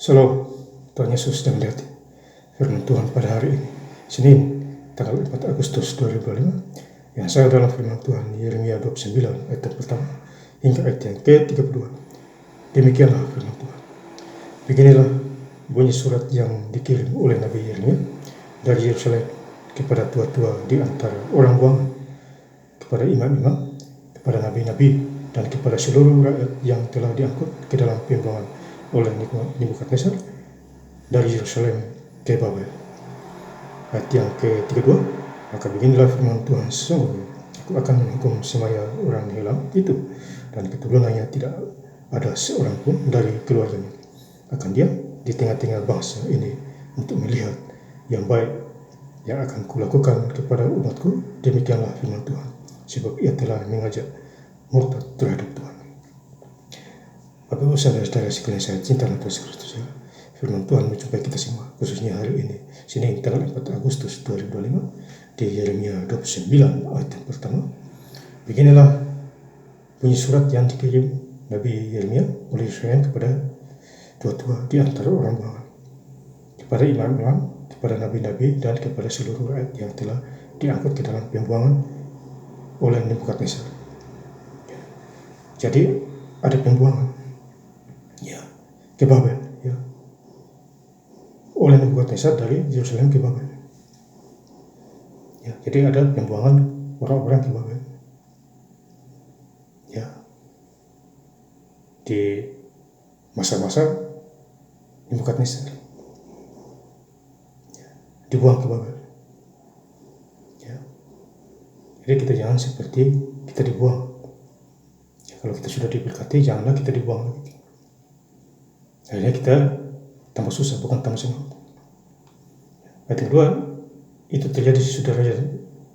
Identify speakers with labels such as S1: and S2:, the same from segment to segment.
S1: Shalom, Tuhan Yesus dan melihat firman Tuhan pada hari ini, Senin, tanggal 4 Agustus 2025, yang saya dalam firman Tuhan Yeremia 29 ayat yang pertama hingga ayat yang ke-32. Demikianlah firman Tuhan. Beginilah bunyi surat yang dikirim oleh Nabi Yeremia dari Yerusalem kepada tua-tua di antara orang buangan, kepada imam-imam, kepada nabi-nabi, dan kepada seluruh rakyat yang telah diangkut ke dalam pembuangan oleh Nebukadnezar dari Yerusalem ke Babel. Ayat yang ke-32, maka beginilah firman Tuhan, sesungguhnya aku akan menghukum semaya orang Helam itu, dan keturunannya tidak ada seorang pun dari keluarganya akan diam di tengah-tengah bangsa ini untuk melihat yang baik yang akan kulakukan kepada umatku. Demikianlah firman Tuhan, sebab ia telah mengajak murtad terhadap Tuhan. Bapak Ibu saudara-saudara sekalian saya cinta dan Tuhan Kristus, firman Tuhan menjumpai kita semua, khususnya hari ini, Senin tanggal 4 Agustus 2025, di Yeremia 29 ayat yang pertama. Beginilah bunyi surat yang dikirim Nabi Yeremia oleh Yerusalem kepada tua-tua di antara orang buangan, kepada imam-imam, kepada nabi-nabi, dan kepada seluruh rakyat yang telah diangkut ke dalam pembuangan oleh Nebukadnezar. Jadi ada pembuangan ke Babel oleh Nebukadnezar dari Yerusalem ke Babel. Jadi ada pembuangan orang-orang ke Babel di masa-masa Nebukadnezar, dibuang ke Babel. Jadi kita jangan seperti kita dibuang. Kalau kita sudah diberkati, janganlah kita dibuang lagi. Akhirnya kita tambah susah, bukan tambah senang. Ayat kedua, itu terjadi sesudah Raja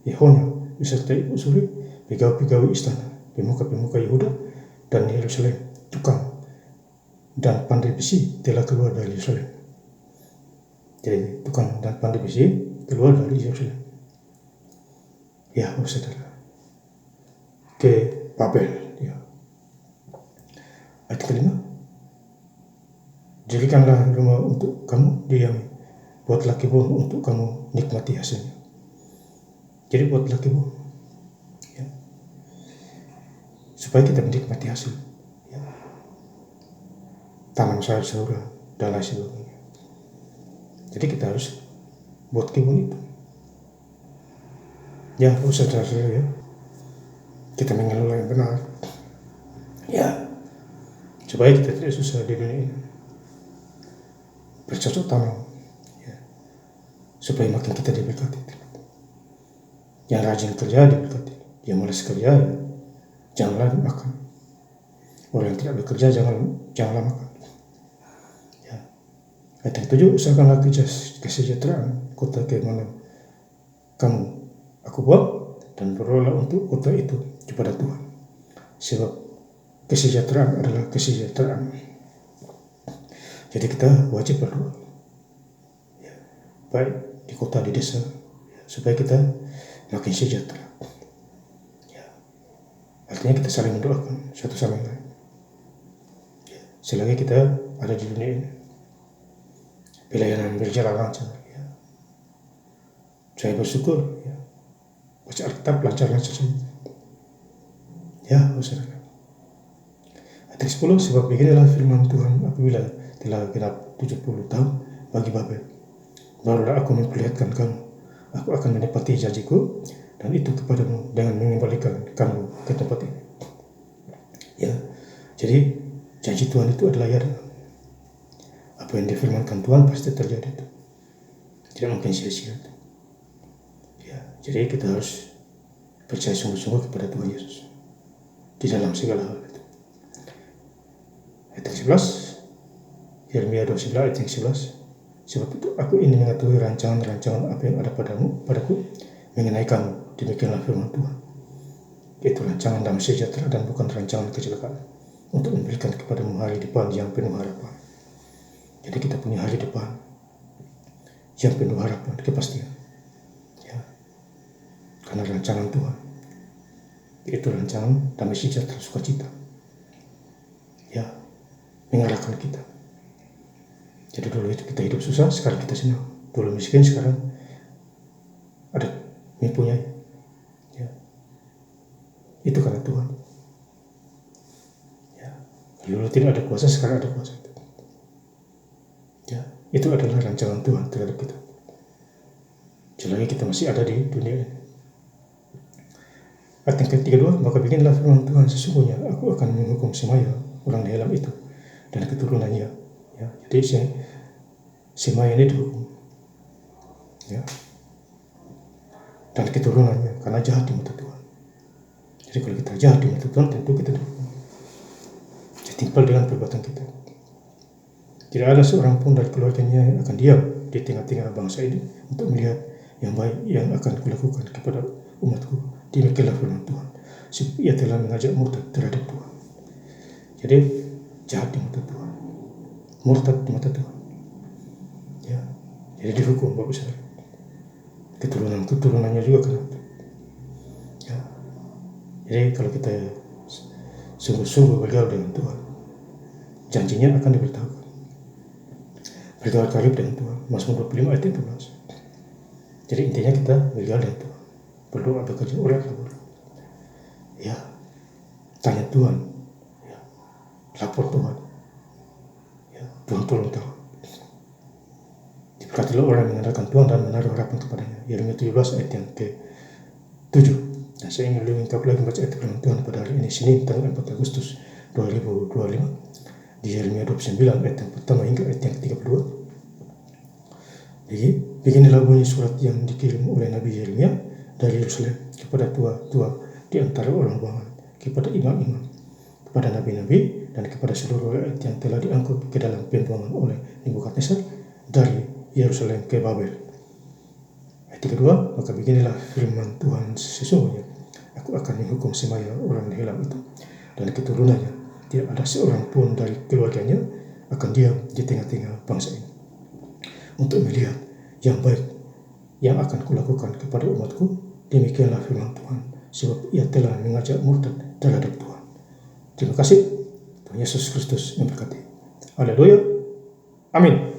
S1: Yehonia beserta ibu suri, pegawai-pegawai istana, pemuka-pemuka Yehuda dan Yerusalem, tukang dan pandai besi telah keluar dari Yerusalem. Jadi tukang dan pandai besi keluar dari Yerusalem, saudara, ke Babel. Ayat kelima, jadikanlah rumah untuk kamu diami, buatlah kebun untuk kamu nikmati hasilnya. Jadi buatlah kebun supaya kita menikmati hasil, tanam sayur-sayuran dan lain sebagainya. Jadi kita harus buat kebun itu. Saudara-saudara, kita mengelola yang benar, supaya kita tidak susah di dunia ini. Bercocok tanam, supaya makin kita diberkati. Yang rajin kerja diberkati, yang malas kerja janganlah makan. Orang yang tidak bekerja janganlah makan. Ayat yang 7, usahakanlah kesejahteraan kota ke mana aku buang, dan berdoalah untuk kota itu kepada Tuhan, sebab kesejahteraan adalah kesejahteraan. Jadi kita wajib berdoa, baik di kota, di desa, supaya kita makin sejahtera. Artinya kita saling mendoakan satu sama lain selagi kita ada di dunia ini. Pelayanan berjalan lancar, saya bersyukur, baca Alkitab lancar-lancar saja. Saudara. Ayat 10, sebab beginilah firman Tuhan, apabila telah genap 70 tahun bagi Babel, barulah aku memperlihatkan kamu, aku akan menepati janjiku dan itu kepadamu dengan mengembalikan kamu ke tempat ini. Jadi janji Tuhan itu adalah apa yang difirmankan Tuhan pasti terjadi itu. Tidak mungkin sia-sia. Jadi kita harus percaya sungguh-sungguh kepada Tuhan Yesus di dalam segala hal itu. Ayat 11, Yeremia 29 ayat 11, sebab itu aku ingin mengetahui rancangan-rancangan apa yang ada padaku mengenai kamu. Demikianlah firman Tuhan, yaitu rancangan damai sejahtera dan bukan rancangan kecelakaan, untuk memberikan kepadamu hari depan yang penuh harapan. Jadi kita punya hari depan yang penuh harapan, kepastian, karena rancangan Tuhan itu rancangan damai sejahtera, sukacita, mengarahkan kita Jadi dulu itu kita hidup susah, sekarang kita senang. Dulu miskin, sekarang ada mempunyai. Ya. Itu karena Tuhan. Ya. Dulu tidak ada kuasa, sekarang ada kuasa. Ya. Itu adalah rancangan Tuhan terhadap kita. Selagi kita masih ada di dunia ini. Ayat yang ke-32, maka beginilah firman Tuhan, sesungguhnya aku akan menghukum Semaya, orang Nehelam itu, dan keturunannya. Ya, jadi Semaya ini dihukum. Ya. Dan keturunannya, karena jahat di mata Tuhan. Jadi kalau kita jahat di mata Tuhan, tentu kita dihukum. Ditimpal dengan perbuatan kita. Tidak ada seorang pun dari keluarganya yang akan diam di tengah-tengah bangsa ini untuk melihat yang baik yang akan kulakukan kepada umatku. Demikianlah firman Tuhan. Ia telah mengajak murtad terhadap Tuhan. Jadi jahat di mata Tuhan, murtad di mata Tuhan. Ya, jadi dihukum Bapak Saudara. Keturunannya juga kena. Ya, jadi kalau kita sungguh-sungguh bergaul dengan Tuhan, janjinya akan diberitahukan. Bergaul karib dengan Tuhan. Mazmur 25 ayat 14. Jadi intinya kita bergaul dengan Tuhan. Berdoa, bekerja, urat, ya, tanya Tuhan, ya, lapor Tuhan, ya, Tuhan tolong Tuhan. Diberkatilah orang yang mengandalkan Tuhan dan menaruh harapan kepadanya. Yeremia 17 ayat yang ke-7. Dan saya ingin lebih lengkap lagi baca ayat firman Tuhan pada hari ini, Senin tanggal 4 Agustus 2025, di Yeremia 29 ayat yang pertama hingga ayat yang ke-32. Jadi beginilah bunyi surat yang dikirim oleh Nabi Yeremia dari Yerusalem kepada tua-tua di antara orang bangan, kepada imam-imam, kepada nabi-nabi, dan kepada seluruh rakyat yang telah diangkut ke dalam pembuangan oleh Nebukadnezar dari Yerusalem ke Babel. Ayat kedua, maka beginilah firman Tuhan, sesungguhnya aku akan menghukum Semaya orang Nehelam itu dan keturunannya. Tidak ada seorang pun dari keluarganya akan diam di tengah-tengah bangsa ini untuk melihat yang baik yang akan kulakukan kepada umatku. Demikianlah firman Tuhan, sebab ia telah mengajak murtad terhadap Tuhan. Terima kasih. Tuhan Yesus Kristus memberkati. Haleluya. Amin.